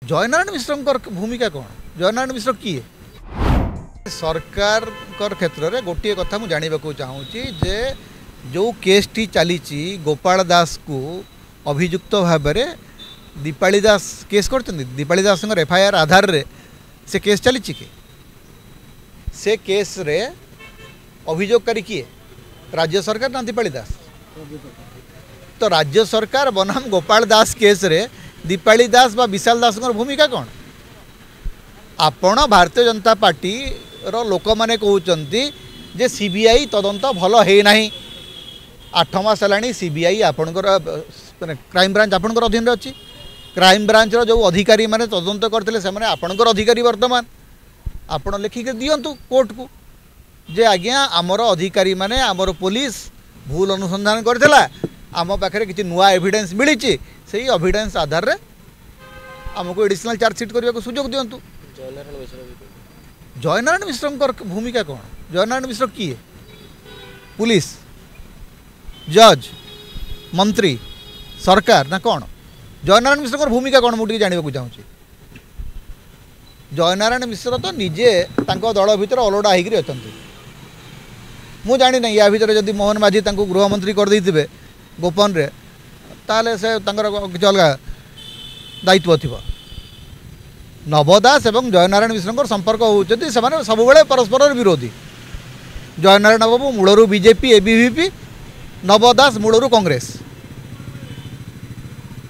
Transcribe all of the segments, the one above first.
जयनारायण मिश्र भूमिका कौन? जयनारायण मिश्र किए? सरकार क्षेत्र में गोटे कथा मुझे जानवा चाहूँगी जे जो केस टी चली गोपाल दास को अभियुक्त भाव में दीपाली दास केस कर दीपाली दास एफआईआर आधार रे से केस चली कि से केस रे अभियोगकारी किए? राज्य सरकार ना दीपाली दास? तो राज्य सरकार बनाम गोपाल दास केस रे दीपाली दास बा विशाल दास भूमिका कौन? आपण भारतीय जनता पार्टी रो लोक माने कहउचंती जे सीबीआई तदंत भल है नहीं। 8 मास है सीबीआई आपणकर क्राइम ब्रांच आपणकर अधीन अच्छी। क्राइम ब्रांच रो जो अधिकारी माने तदंत करते से माने आपणकर अधिकारी वर्तमान आपण लिखिक दियंतु कोर्ट को जे आज्ञा आमर अधिकारी माने आमर पुलिस भूल अनुसंधान करथिला आम पाखे किसी नुआ एविडेंस मिली से एविडेंस आधार रे आमको एडिशनल चार्जसीट करने को सुजोग दियंतु। जयनारायण मिश्र भूमिका कौन? जयनारायण मिश्र किए? पुलिस, जज, मंत्री, सरकार ना कौन? जयनारायण मिश्र भूमिका कौन मुझे जानवा चाहूँगी। जयनारायण मिश्र तो निजे दल भितर अलड़ा होकर अच्छा मु जानी ना या भितर जदि मोहन माझी गृहमंत्री करदे गोपन रे ताले से किसी अलग दायित्व थी। नव दास एवं जयनारायण मिश्र संपर्क होती से सब परस्पर विरोधी। जयनारायण बाबू मूलरू बीजेपी एबीवीपी, नव दास मूलरू कांग्रेस।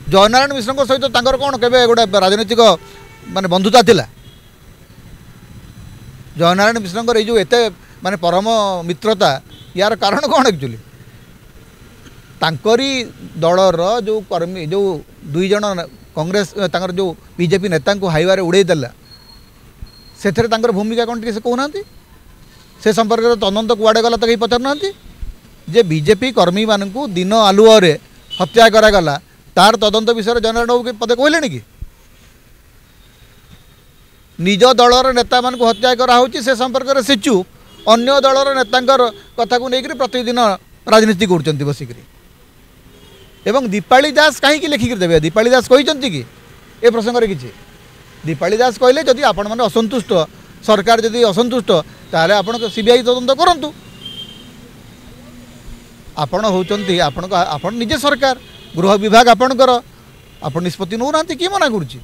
जयनारायण मिश्र सहित कौन के गोटे राजनीतिक माने बंधुता थिला? जयनारायण मिश्र जो एते माने परम मित्रता यार कारण कौन? एक्चुअली तांकरी दलर जो कर्मी जो दुई जन कांग्रेस तांकर जो बीजेपी नेता को हाईवे उड़े देला से भूमिका कौन से कहना से संपर्क में तदंत कुआड़े गला तो कहीं पचार ना जे बीजेपी कर्मी मान को दिन आलुअरे हत्या करागला तार तदंत विषय जयनारायण बाबू पदे कहले कि निज दलर नेता मान को हत्या कराऊँच से संपर्क में से चुप अन्य दलर नेता कथा को लेकर प्रतिदिन राजनीति कर बसिक। एवं दीपाली दास कहीं लिखिक देवे? दीपाली दास कहते कि ए प्रसंग में किसी दीपाली दास कहले जदि आपण मैंने असंतुष्ट सरकार जदि असंतुष्ट ताले आपण सीबीआई तदंत करंतु। आपण होचंती आपण निजे सरकार गृह विभाग आपणकर आपण निष्पत्ति नौ ना कि मना करुच्ची।